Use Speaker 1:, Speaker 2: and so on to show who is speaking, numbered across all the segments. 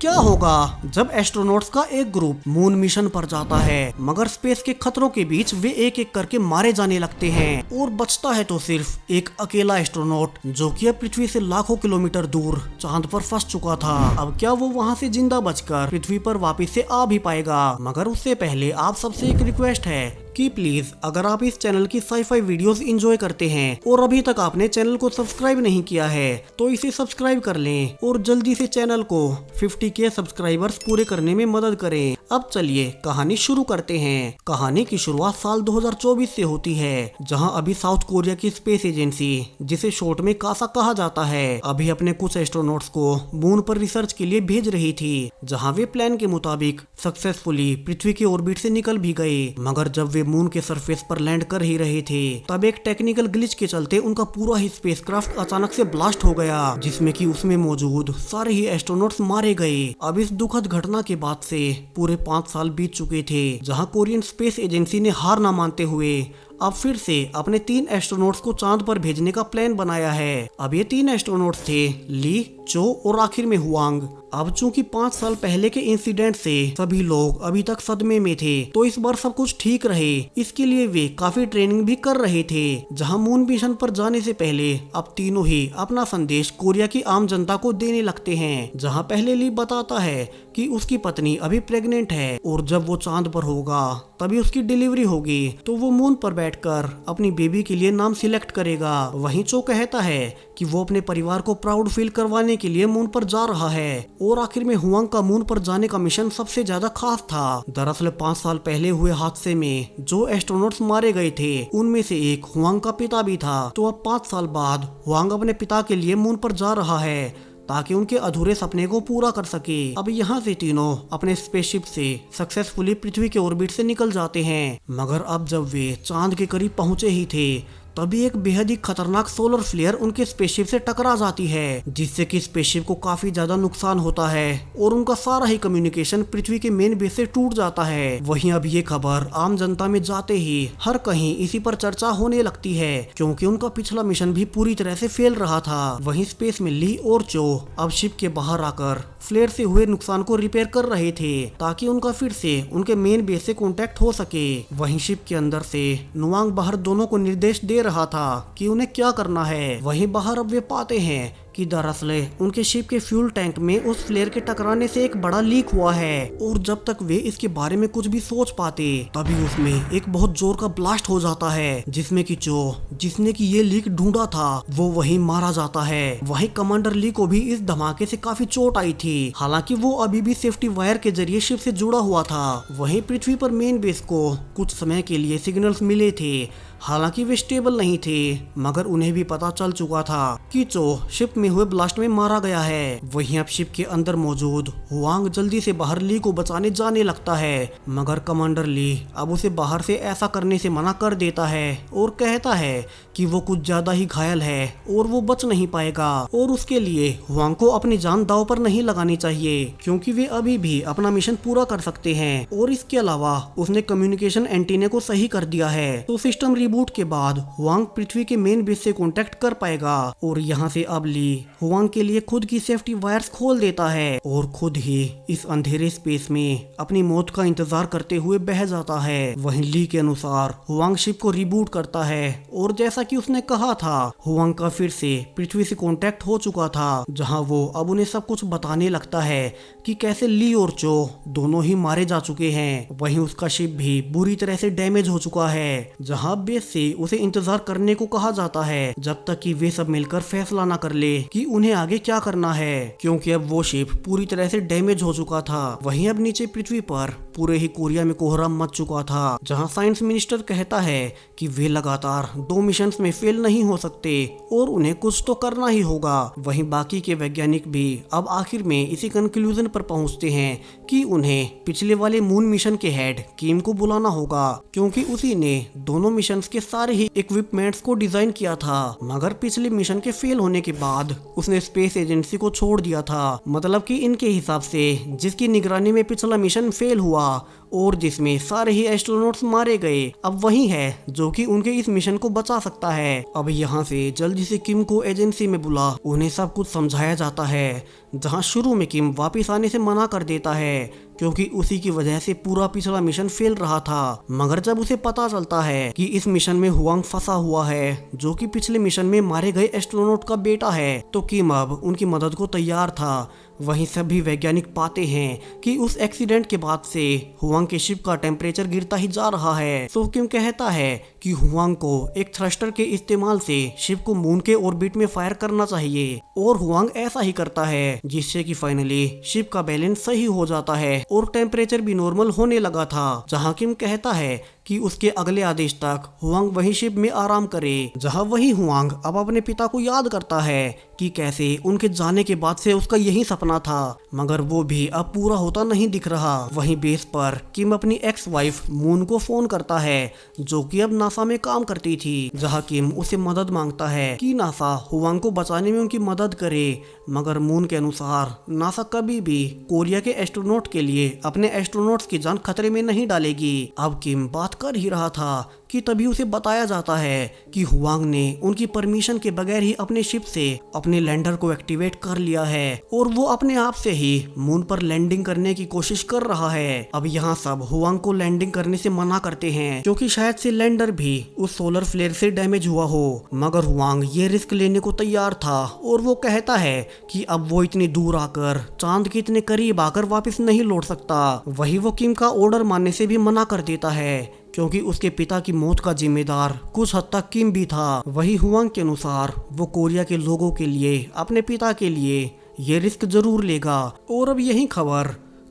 Speaker 1: क्या होगा जब एस्ट्रोनॉट्स का एक ग्रुप मून मिशन पर जाता है, मगर स्पेस के खतरों के बीच वे एक एक करके मारे जाने लगते हैं और बचता है तो सिर्फ एक अकेला एस्ट्रोनॉट जो कि अब पृथ्वी से लाखों किलोमीटर दूर चांद पर फंस चुका था। अब क्या वो वहां से जिंदा बचकर पृथ्वी पर वापस से आ भी पाएगा? मगर उससे पहले आप सबसे एक रिक्वेस्ट है कि प्लीज अगर आप इस चैनल की साई-फाई वीडियोस एंजॉय करते हैं और अभी तक आपने चैनल को सब्सक्राइब नहीं किया है तो इसे सब्सक्राइब कर लें और जल्दी से चैनल को 50K सब्सक्राइबर्स पूरे करने में मदद करें। अब चलिए कहानी शुरू करते हैं। कहानी की शुरुआत साल 2024 से होती है, जहां अभी साउथ कोरिया की स्पेस एजेंसी, जिसे शॉर्ट में कासा कहा जाता है, अभी अपने कुछ एस्ट्रोनॉट्स को मून पर रिसर्च के लिए भेज रही थी, जहां वे प्लान के मुताबिक सक्सेसफुली पृथ्वी के ऑर्बिट से निकल भी गए। मगर जब वे मून के सरफेस पर लैंड कर ही रहे थे तब एक टेक्निकल ग्लिच के चलते उनका पूरा ही स्पेसक्राफ्ट अचानक से ब्लास्ट हो गया, जिसमें कि उसमें मौजूद सारे ही एस्ट्रोनॉट्स मारे गए। अब इस दुखद घटना के बाद से पूरे 5 साल बीत चुके थे, जहां कोरियन स्पेस एजेंसी ने हार ना मानते हुए अब फिर से अपने 3 एस्ट्रोनॉट्स को चांद पर भेजने का प्लान बनाया है। अब ये 3 एस्ट्रोनॉट्स थे ली, चो और आखिर में हुआंग। अब चूंकि 5 साल पहले के इंसिडेंट से सभी लोग अभी तक सदमे में थे, तो इस बार सब कुछ ठीक रहे इसके लिए वे काफी ट्रेनिंग भी कर रहे थे। जहां मून मिशन पर जाने से पहले अब तीनों ही अपना संदेश कोरिया की आम जनता को देने लगते हैं। जहां पहले ली बताता है कि उसकी पत्नी अभी प्रेग्नेंट है और जब वो चांद पर होगा तभी उसकी डिलीवरी होगी, तो वो मून पर बैठकर अपनी बेबी के लिए नाम सिलेक्ट करेगा। वहीं चो कहता है कि वो अपने परिवार को प्राउड फील करवाने के लिए मून पर जा रहा है। और आखिर में हुआंग का मून पर जाने का मिशन सबसे ज्यादा खास था। दरअसल 5 साल पहले हुए हादसे में जो एस्ट्रोनॉट्स मारे गए थे उनमें से एक हुआंग का पिता भी था। तो अब 5 साल बाद हुआंग अपने पिता के लिए मून पर जा रहा है ताकि उनके अधूरे सपने को पूरा कर सके। अब यहाँ से तीनों अपने स्पेसशिप से सक्सेसफुली पृथ्वी के ऑर्बिट से निकल जाते हैं। मगर अब जब वे चांद के करीब पहुंचे ही थे तभी एक बेहद ही खतरनाक सोलर फ्लेयर उनके स्पेसशिप से टकरा जाती है, जिससे कि स्पेसशिप को काफी ज्यादा नुकसान होता है और उनका सारा ही कम्युनिकेशन पृथ्वी के मेन बेस से टूट जाता है। वहीं अब ये खबर आम जनता में जाते ही हर कहीं इसी पर चर्चा होने लगती है, क्योंकि उनका पिछला मिशन भी पूरी तरह से फेल रहा था। वहीं स्पेस में ली और चो अब शिप के बाहर आकर फ्लेयर से हुए नुकसान को रिपेयर कर रहे थे ताकि उनका फिर से उनके मेन बेस से कांटेक्ट हो सके। वहीं शिप के अंदर से नुआंग बाहर दोनों को निर्देश दे रहा था कि उन्हें क्या करना है। वहीं बाहर अब वे पाते हैं कि दरअसल उनके शिप के फ्यूल टैंक में उस फ्लेयर के टकराने से एक बड़ा लीक हुआ है और जब तक वे इसके बारे में कुछ भी सोच पाते तभी उसमें एक बहुत जोर का ब्लास्ट हो जाता है, जिसमें कि चो, जिसने कि ये लीक ढूंढा था, वो वहीं मारा जाता है। वहीं कमांडर ली को भी इस धमाके से काफी चोट आई थी, हालांकि वो अभी भी सेफ्टी वायर के जरिए शिप से जुड़ा हुआ था। वहीं पृथ्वी पर मेन बेस को कुछ समय के लिए सिग्नल्स मिले थे, हालांकि वे स्टेबल नहीं थे, मगर उन्हें भी पता चल चुका था कि चो शिप में हुए ब्लास्ट में मारा गया है। वहीं अब शिप के अंदर मौजूद हुआंग जल्दी से बाहर ली को बचाने जाने लगता है, मगर कमांडर ली अब उसे बाहर से ऐसा करने से मना कर देता है और कहता है कि वो कुछ ज्यादा ही घायल है और वो बच नहीं पाएगा और उसके लिए हुआंग को अपनी जान दांव पर नहीं लगानी चाहिए, क्योंकि वे अभी भी अपना मिशन पूरा कर सकते हैं। और इसके अलावा उसने कम्युनिकेशन एंटीने को सही कर दिया है, तो सिस्टम रिबूट के बाद हुआंग पृथ्वी के मेन बेस से कांटेक्ट कर पाएगा। और यहाँ से अब ली हुआंग के लिए खुद की सेफ्टी वायर्स खोल देता है और खुद ही इस अंधेरे स्पेस में अपनी मौत का इंतजार करते हुए बह जाता है। वहीं ली के अनुसार हुआंग शिप को रिबूट करता है और जैसा कि उसने कहा था हुआंग का फिर से पृथ्वी से कांटेक्ट हो चुका था, जहां वो अब उन्हें सब कुछ बताने लगता है कि कैसे ली और चो दोनों ही मारे जा चुके हैं। वहीं उसका शिप भी बुरी तरह से डैमेज हो चुका है, जहां बेस से उसे इंतजार करने को कहा जाता है जब तक कि वे सब मिलकर फैसला ना कर ले कि उन्हें आगे क्या करना है, क्योंकि अब वो शिप पूरी तरह से डैमेज हो चुका था। वहीं अब नीचे पृथ्वी पर पूरे ही कोरिया में कोहराम मच चुका था, जहां साइंस मिनिस्टर कहता है कि वे लगातार 2 मिशंस में फेल नहीं हो सकते और उन्हें कुछ तो करना ही होगा। वहीं बाकी के वैज्ञानिक भी अब आखिर में इसी कंक्लूजन पर पहुंचते हैं कि उन्हें पिछले वाले मून मिशन के हेड किम को बुलाना होगा, क्योंकि उसी ने दोनों मिशंस के सारे ही इक्विपमेंट्स को डिजाइन किया था। मगर पिछले मिशन के फेल होने के बाद उसने स्पेस एजेंसी को छोड़ दिया था, मतलब कि इनके हिसाब से जिसकी निगरानी में पिछला मिशन फेल हुआ और जिसमें सारे ही एस्ट्रोनॉट्स मारे गए अब वही है जो कि उनके इस मिशन को बचा सकता है। अब यहाँ से जल्दी से किम को एजेंसी में बुला उन्हें सब कुछ समझाया जाता है, जहाँ शुरू में किम वापिस आने से मना कर देता है क्योंकि उसी की वजह से पूरा पिछला मिशन फेल रहा था। मगर जब उसे पता चलता है कि इस मिशन में हुआंग फंसा हुआ है जो कि पिछले मिशन में मारे गए एस्ट्रोनॉट का बेटा है, तो किम अब उनकी मदद को तैयार था। वहीं सभी वैज्ञानिक पाते हैं कि उस एक्सीडेंट के बाद से हुआंग के शिप का टेम्परेचर गिरता ही जा रहा है। तो किम कहता है कि हुआंग को एक थ्रस्टर के इस्तेमाल से शिप को मून के ऑर्बिट में फायर करना चाहिए और हुआंग ऐसा ही करता है, जिससे कि फाइनली शिप का बैलेंस सही हो जाता है और टेम्परेचर भी नॉर्मल होने लगा था। जहां किम कहता है कि उसके अगले आदेश तक हुआंग वही शिप में आराम करे। जहां वही हुआंग अब अपने पिता को याद करता है कि कैसे उनके जाने के बाद से उसका यही सपना था, मगर वो भी अब पूरा होता नहीं दिख रहा। वहीं बेस पर किम अपनी एक्स वाइफ मून को फोन करता है जो कि अब नासा में काम करती थी। जहां किम उसे मदद मांगता है कि नासा हुआंग को बचाने में उनकी मदद करे, मगर मून के अनुसार नासा कभी भी कोरिया के एस्ट्रोनॉट के लिए अपने एस्ट्रोनॉट्स की जान खतरे में नहीं डालेगी। अब किम बात कर ही रहा था कि तभी उसे बताया जाता है कि हुआंग ने उनकी परमिशन के बगैर ही अपने शिप से अपने लैंडर को एक्टिवेट कर लिया है और वो अपने आप से ही मून पर लैंडिंग करने की कोशिश कर रहा है। अब यहाँ सब हुआंग को लैंडिंग करने से मना करते हैं क्योंकि शायद से लैंडर भी उस सोलर फ्लेयर से डैमेज हुआ हो, मगर हुआंग ये रिस्क लेने को तैयार था और वो कहता है कि अब वो इतनी दूर आकर चांद के इतने करीब आकर वापस नहीं लौट सकता। वही वो किम का ऑर्डर मानने से भी मना कर देता है क्योंकि उसके पिता की मौत का जिम्मेदार कुछ हद तक किम भी था। वही हुआंग के अनुसार वो कोरिया के लोगों के लिए, अपने पिता के लिए ये रिस्क जरूर लेगा। और अब यही खबर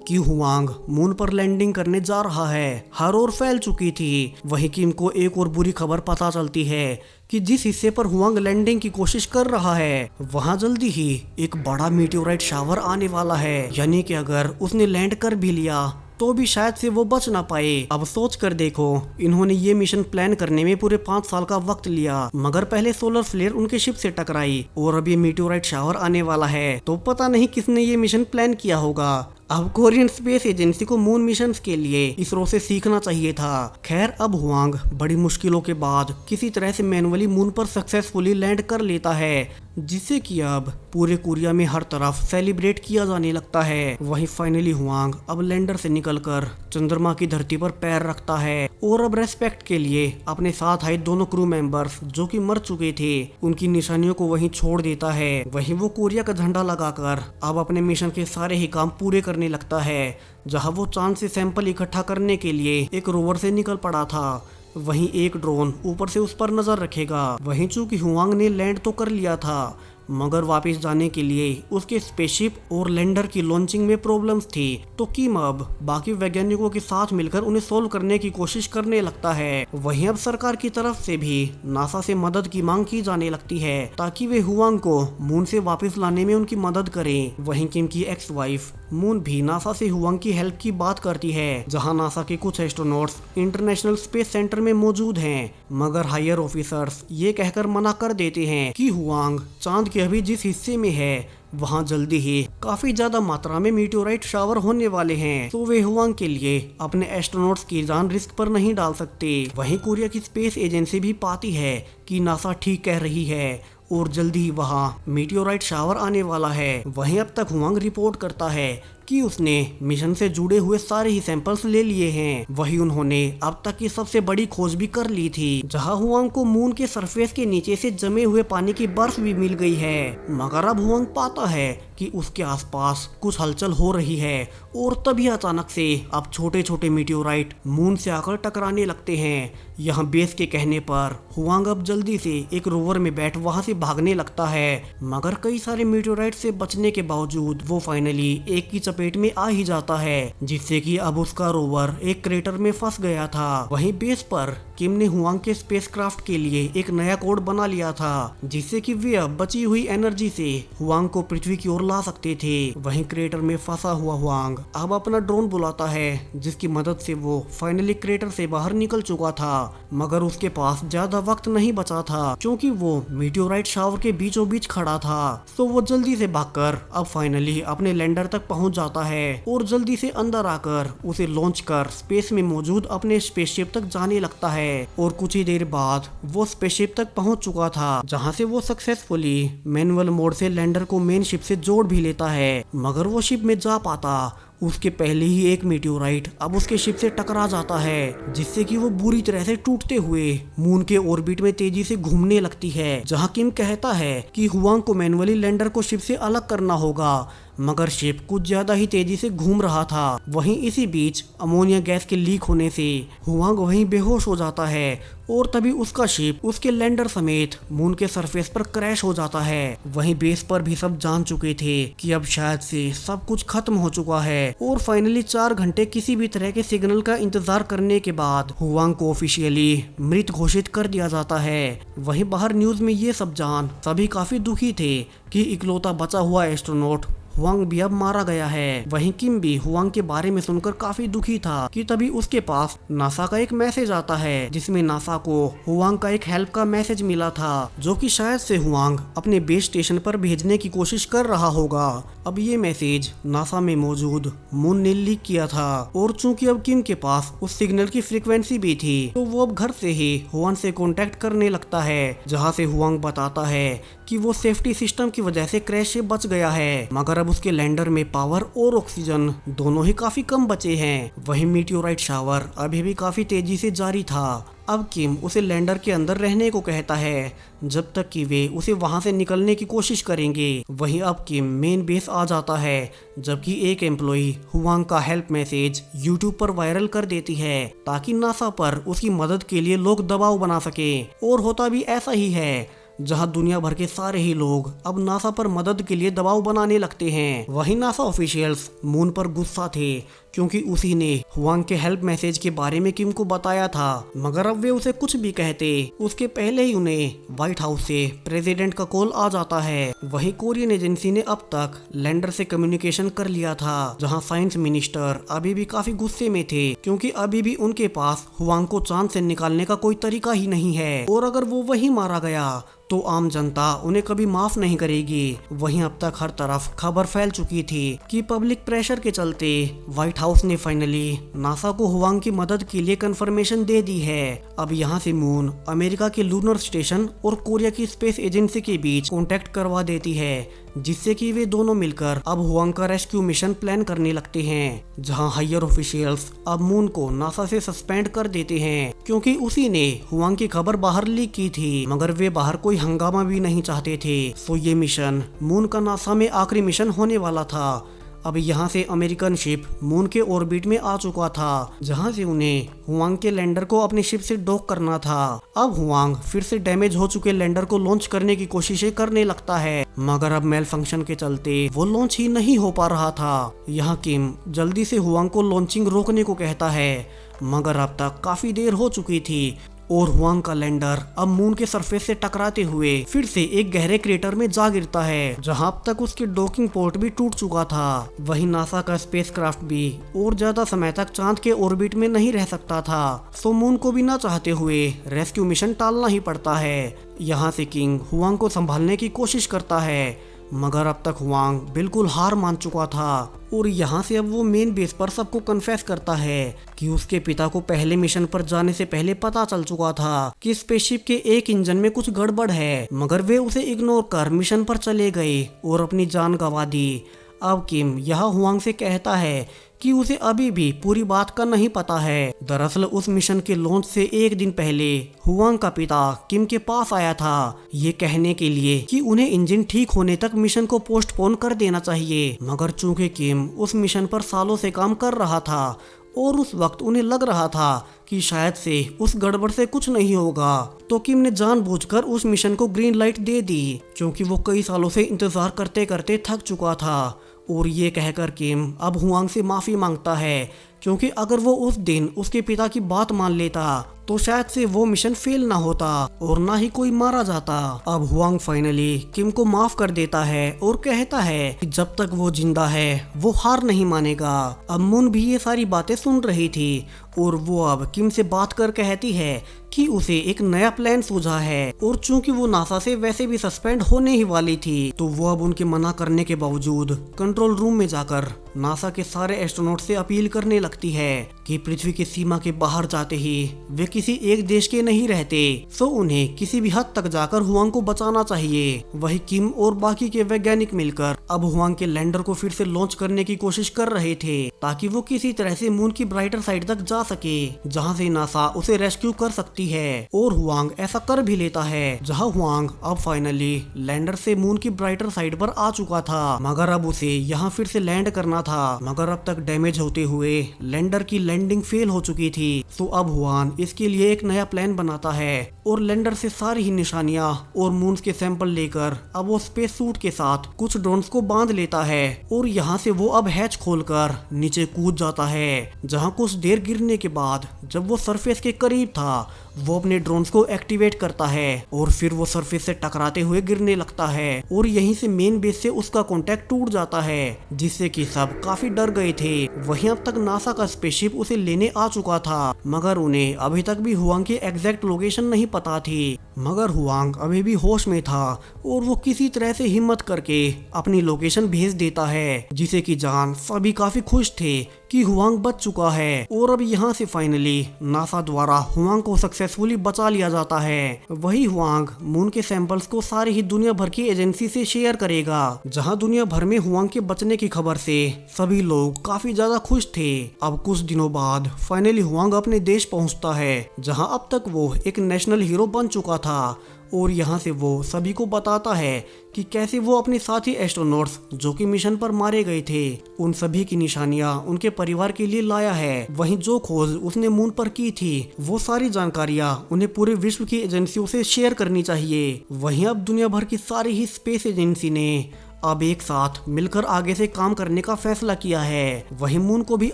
Speaker 1: कि हुआंग मून पर लैंडिंग करने जा रहा है हर ओर फैल चुकी थी। वहीं किम को एक और बुरी खबर पता चलती है कि जिस हिस्से पर हुआंग लैंडिंग की कोशिश कर रहा है वहां जल्दी ही एक बड़ा मीटियोराइट शावर आने वाला है, यानी कि अगर उसने लैंड कर भी लिया तो भी शायद से वो बच ना पाए। अब सोच कर देखो, इन्होंने ये मिशन प्लान करने में पूरे 5 साल का वक्त लिया, मगर पहले सोलर फ्लेयर उनके शिप से टकराई और अब ये मीटियोराइट शावर आने वाला है, तो पता नहीं किसने ये मिशन प्लान किया होगा। अब कोरियन स्पेस एजेंसी को मून मिशन के लिए इसरो से सीखना चाहिए था। खैर अब हुआंग बड़ी मुश्किलों के बाद किसी तरह से मैनुअली मून पर सक्सेसफुली लैंड कर लेता है, जिससे कि अब पूरे कोरिया में हर तरफ सेलिब्रेट किया जाने लगता है। वहीं फाइनली हुआंग अब लैंडर से निकलकर चंद्रमा की धरती पर पैर रखता है और अब रेस्पेक्ट के लिए अपने साथ आए दोनों क्रू मेंबर्स जो कि मर चुके थे उनकी निशानियों को वहीं छोड़ देता है। वहीं वो कोरिया का झंडा लगाकर अब अपने मिशन के सारे ही काम पूरे करने लगता है, जहां वो चांद से सैंपल इकट्ठा करने के लिए एक रोवर से निकल पड़ा था। वहीं एक ड्रोन ऊपर से उस पर नजर रखेगा। वहीं चूंकि हुआंग ने लैंड तो कर लिया था, मगर वापस जाने के लिए उसके स्पेसशिप और लैंडर की लॉन्चिंग में प्रॉब्लम्स थी, तो किम अब बाकी वैज्ञानिकों के साथ मिलकर उन्हें सोल्व करने की कोशिश करने लगता है। वहीं अब सरकार की तरफ से भी नासा से मदद की मांग की जाने लगती है ताकि वे हुआंग को मून से वापस लाने में उनकी मदद करें। वहीं किम की एक्स वाइफ मून भी नासा से हुआंग की हेल्प की बात करती है, जहां नासा के कुछ एस्ट्रोनॉट्स इंटरनेशनल स्पेस सेंटर में मौजूद हैं, मगर हायर ऑफिसर्स ये कहकर मना कर देते हैं कि हुआंग चांद के अभी जिस हिस्से में है वहां जल्दी ही काफी ज्यादा मात्रा में मीटियोराइट शावर होने वाले हैं, तो वे हुआंग के लिए अपने एस्ट्रोनॉट्स की जान रिस्क पर नहीं डाल सकते। वहीं कोरिया की स्पेस एजेंसी भी पाती है कि नासा ठीक कह रही है और जल्दी ही वहां मीटियोराइट शावर आने वाला है। वहीं अब तक हुआंग रिपोर्ट करता है कि उसने मिशन से जुड़े हुए सारे ही सैंपल्स ले लिए हैं। वही उन्होंने अब तक की सबसे बड़ी खोज भी कर ली थी, जहां हुआंग को मून के सरफेस के नीचे से जमे हुए पानी की बर्फ भी मिल गई है। मगर अब हुआंग पाता है कि उसके आसपास कुछ हलचल हो रही है और तभी अचानक से अब छोटे छोटे मीटियोराइट मून से आकर टकराने लगते हैं। यहाँ बेस के कहने पर हुआंग अब जल्दी से एक रोवर में बैठ वहां से भागने लगता है, मगर कई सारे मीटियोराइट से बचने के बावजूद वो फाइनली एक की चपेट में आ ही जाता है, जिससे कि अब उसका रोवर एक क्रेटर में फंस गया था। वहीं बेस पर किम ने हुआंग के स्पेसक्राफ्ट के लिए एक नया कोड बना लिया था, जिससे कि वे अब बची हुई एनर्जी से हुआंग को पृथ्वी की ओर ला सकते थे। वहीं क्रेटर में फंसा हुआ हुआंग अब अपना ड्रोन बुलाता है, जिसकी मदद से वो फाइनली क्रेटर से बाहर निकल चुका था, मगर उसके पास ज्यादा वक्त नहीं बचा था क्योंकि वो मीटियोराइट शावर के बीचों बीच खड़ा था। तो वो जल्दी से भागकर अब फाइनली अपने लैंडर तक पहुंच जाता जाता है और जल्दी से अंदर आकर उसे लॉन्च कर स्पेस में मौजूद अपने स्पेसशिप तक जाने लगता है। और कुछ ही देर बाद वो स्पेसशिप तक पहुंच चुका था, जहां से वो सक्सेसफुली मैनुअल मोड से लैंडर को मेन शिप से जोड़ भी लेता है। मगर वो शिप में जा पाता उसके पहले ही एक मीटियोराइट अब उसके शिप से टकरा जाता है, जिससे कि वो बुरी तरह से टूटते हुए मून के ऑर्बिट में तेजी से घूमने लगती है। जहां किम कहता है कि हुआंग को मैनुअली लैंडर को शिप से अलग करना होगा, मगर शिप कुछ ज्यादा ही तेजी से घूम रहा था। वहीं इसी बीच अमोनिया गैस के लीक होने से हुआंग वहीं बेहोश हो जाता है और तभी उसका शिप उसके लैंडर समेत मून के सरफेस पर क्रैश हो जाता है। वहीं बेस पर भी सब जान चुके थे कि अब शायद से सब कुछ खत्म हो चुका है और फाइनली 4 घंटे किसी भी तरह के सिग्नल का इंतजार करने के बाद हुआंग को ऑफिशियली मृत घोषित कर दिया जाता है। वहीं बाहर न्यूज में ये सब जान सभी काफी दुखी थे कि इकलौता बचा हुआ एस्ट्रोनॉट हुआंग भी अब मारा गया है। वहीं किम भी हुआंग के बारे में सुनकर काफी दुखी था कि तभी उसके पास नासा का एक मैसेज आता है, जिसमें नासा को हुआंग का एक हेल्प का मैसेज मिला था, जो कि शायद से हुआंग अपने बेस स्टेशन पर भेजने की कोशिश कर रहा होगा। अब ये मैसेज नासा में मौजूद मून ने लीक किया था और चूंकि अब किम के पास उस सिग्नल की फ्रीक्वेंसी भी थी, तो वो अब घर से ही हुआंग से कांटेक्ट करने लगता है, जहां से हुआंग बताता है कि वो सेफ्टी सिस्टम की वजह से क्रैश से बच गया है, मगर अब उसके लैंडर में पावर और ऑक्सीजन दोनों ही काफी कम बचे हैं। वहीं मीटियोराइट शावर अभी भी काफी तेजी से जारी था। अब किम उसे लैंडर के अंदर रहने को कहता है जब तक कि वे उसे वहां से निकलने की कोशिश करेंगे। वहीं अब किम मेन बेस आ जाता है, जबकि एक एम्प्लॉई हुआंग का हेल्प मैसेज यूट्यूब पर वायरल कर देती है ताकि नासा पर उसकी मदद के लिए लोग दबाव बना सके। और होता भी ऐसा ही है, जहां दुनिया भर के सारे ही लोग अब नासा पर मदद के लिए दबाव बनाने लगते हैं। वहीं नासा ऑफिशियल्स मून पर गुस्सा थे क्योंकि उसी ने हुआंग के हेल्प मैसेज के बारे में किम को बताया था, मगर अब वे उसे कुछ भी कहते उसके पहले ही उन्हें व्हाइट हाउस से प्रेसिडेंट का कॉल आ जाता है। वहीं कोरियन एजेंसी ने अब तक लैंडर से कम्युनिकेशन कर लिया था, जहां साइंस मिनिस्टर अभी भी काफी गुस्से में थे क्योंकि अभी भी उनके पास हुआंग को चांद से निकालने का कोई तरीका ही नहीं है और अगर वो वही मारा गया तो आम जनता उन्हें कभी माफ नहीं करेगी। वहीं अब तक हर तरफ खबर फैल चुकी थी कि पब्लिक प्रेशर के चलते व्हाइट हाउस ने फाइनली नासा को हुआंग की मदद के लिए कंफर्मेशन दे दी है। अब यहाँ से मून अमेरिका के लूनर स्टेशन और कोरिया की स्पेस एजेंसी के बीच कॉन्टेक्ट करवा देती है, जिससे कि वे दोनों मिलकर अब हुआंग का रेस्क्यू मिशन प्लान करने लगते हैं, जहां हायर ऑफिशियल्स अब मून को नासा से सस्पेंड कर देते हैं क्योंकि उसी ने हुआंग की खबर बाहर लीक की थी, मगर वे बाहर कोई हंगामा भी नहीं चाहते थे। सो ये मिशन मून का नासा में आखिरी मिशन होने वाला था। अब यहाँ से अमेरिकन शिप मून के ऑर्बिट में आ चुका था, जहाँ से उन्हें हुआंग के लैंडर को अपने शिप से डॉक करना था। अब हुआंग फिर से डैमेज हो चुके लैंडर को लॉन्च करने की कोशिशें करने लगता है, मगर अब मेल फंक्शन के चलते वो लॉन्च ही नहीं हो पा रहा था। यहाँ किम जल्दी से हुआंग को लॉन्चिंग रोकने को कहता है, मगर अब तक काफी देर हो चुकी थी और हुआंग का लैंडर अब मून के सरफेस से टकराते हुए फिर से एक गहरे क्रेटर में जा गिरता है, जहां अब तक उसके डॉकिंग पोर्ट भी टूट चुका था। वहीं नासा का स्पेसक्राफ्ट भी और ज्यादा समय तक चांद के ऑर्बिट में नहीं रह सकता था, सो मून को भी ना चाहते हुए रेस्क्यू मिशन टालना ही पड़ता है। यहाँ से किंग हुआंग को संभालने की कोशिश करता है, मगर अब तक हुआंग बिल्कुल हार मान चुका था और यहाँ से अब वो मेन बेस पर सबको कन्फेस करता है कि उसके पिता को पहले मिशन पर जाने से पहले पता चल चुका था कि स्पेसशिप के एक इंजन में कुछ गड़बड़ है, मगर वे उसे इग्नोर कर मिशन पर चले गए और अपनी जान गंवा दी। अब किम यहाँ हुआंग से कहता है कि उसे अभी भी पूरी बात का नहीं पता है। दरअसल उस मिशन के लॉन्च से एक दिन पहले हुआंग का पिता किम के पास आया था, ये कहने के लिए कि उन्हें इंजन ठीक होने तक मिशन को पोस्टपोन कर देना चाहिए, मगर चूंकि किम उस मिशन पर सालों से काम कर रहा था और उस वक्त उन्हें लग रहा था कि शायद से उस गड़बड़ से कुछ नहीं होगा, तो किम ने जानबूझकर उस मिशन को ग्रीन लाइट दे दी क्योंकि वो कई सालों से इंतजार करते करते थक चुका था। और ये कहकर किम अब हुआंग से माफी मांगता है क्योंकि अगर वो उस दिन उसके पिता की बात मान लेता तो शायद से वो मिशन फेल ना होता और ना ही कोई मारा जाता। अब हुआंग फाइनली किम को माफ कर देता है और कहता है कि जब तक वो जिंदा है वो हार नहीं मानेगा। अब मून भी ये सारी बातें सुन रही थी और वो अब किम से बात कर कहती है कि उसे एक नया प्लान सूझा है और चूंकि वो नासा से वैसे भी सस्पेंड होने ही वाली थी, तो वो अब उनके मना करने के बावजूद कंट्रोल रूम में जाकर नासा के सारे एस्ट्रोनॉट से अपील करने लगती है कि पृथ्वी की सीमा के बाहर जाते ही वे किसी एक देश के नहीं रहते, तो उन्हें किसी भी हद तक जाकर हुआंग को बचाना चाहिए। वही किम और बाकी के वैज्ञानिक मिलकर अब हुआंग के लैंडर को फिर से लॉन्च करने की कोशिश कर रहे थे ताकि वो किसी तरह से मून की ब्राइटर साइड तक जा सके, जहाँ से नासा उसे रेस्क्यू कर सकती है। और हुआंग ऐसा कर भी लेता है, जहाँ हुआंग अब फाइनली लैंडर से मून की ब्राइटर साइड पर आ चुका था, मगर अब उसे यहाँ फिर से लैंड करना था। मगर अब तक डैमेज होते हुए लैंडर की लैंडिंग फेल हो चुकी थी। तो अब हुआन इसके लिए एक नया प्लान बनाता है और लैंडर से सारी ही निशानियां और मून्स के सैंपल लेकर अब वो स्पेस सूट के साथ कुछ ड्रोन्स को बांध लेता है और यहाँ से वो अब हैच खोलकर नीचे कूद जाता है, जहाँ कुछ देर गिरने के बाद जब वो सरफेस के करीब था वो अपने ड्रोन्स को एक्टिवेट करता है और फिर वो सरफेस से टकराते हुए गिरने लगता है और यहीं से मेन बेस से उसका कांटेक्ट टूट जाता है, जिससे कि सब काफी डर गए थे। वहीं अब तक नासा का स्पेसशिप उसे लेने आ चुका था, मगर उन्हें अभी तक भी हुआंग की एग्जैक्ट लोकेशन नहीं पता थी। मगर हुआंग अभी भी होश में था और वो किसी तरह से हिम्मत करके अपनी लोकेशन भेज देता है, जिसे कि जान सभी काफी खुश थे कि हुआंग बच चुका है। और अब यहाँ से फाइनली नासा द्वारा हुआंग को सक्सेसफुली बचा लिया जाता है। वही हुआंग मून के सैंपल्स को सारी ही दुनिया भर की एजेंसी से शेयर करेगा, जहाँ दुनिया भर में हुआंग के बचने की खबर से सभी लोग काफी ज्यादा खुश थे। अब कुछ दिनों बाद फाइनली हुआंग अपने देश पहुँचता है, जहाँ अब तक वो एक नेशनल हीरो बन चुका था और यहाँ से वो सभी को बताता है कि कैसे वो अपने साथी एस्ट्रोनॉट्स जो कि मिशन पर मारे गए थे उन सभी की निशानियां उनके परिवार के लिए लाया है। वहीं जो खोज उसने मून पर की थी वो सारी जानकारियां उन्हें पूरे विश्व की एजेंसियों से शेयर करनी चाहिए। वहीं अब दुनिया भर की सारी ही स्पेस एजेंसी ने अब एक साथ मिलकर आगे से काम करने का फैसला किया है। वहीं मून को भी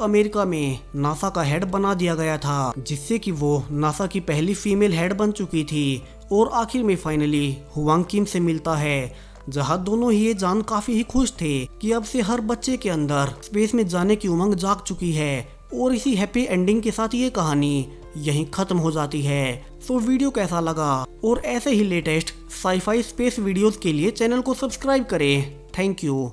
Speaker 1: अमेरिका में नासा का हेड बना दिया गया था, जिससे कि वो नासा की पहली फीमेल हेड बन चुकी थी। और आखिर में फाइनली हुआंग किम से मिलता है, जहाँ दोनों ही ये जान काफी ही खुश थे कि अब से हर बच्चे के अंदर स्पेस में जाने की उमंग जाग चुकी है। और इसी हैप्पी एंडिंग के साथ ये कहानी यहीं खत्म हो जाती है। तो वीडियो कैसा लगा और ऐसे ही लेटेस्ट साईफाई स्पेस वीडियोस के लिए चैनल को सब्सक्राइब करें। Thank you.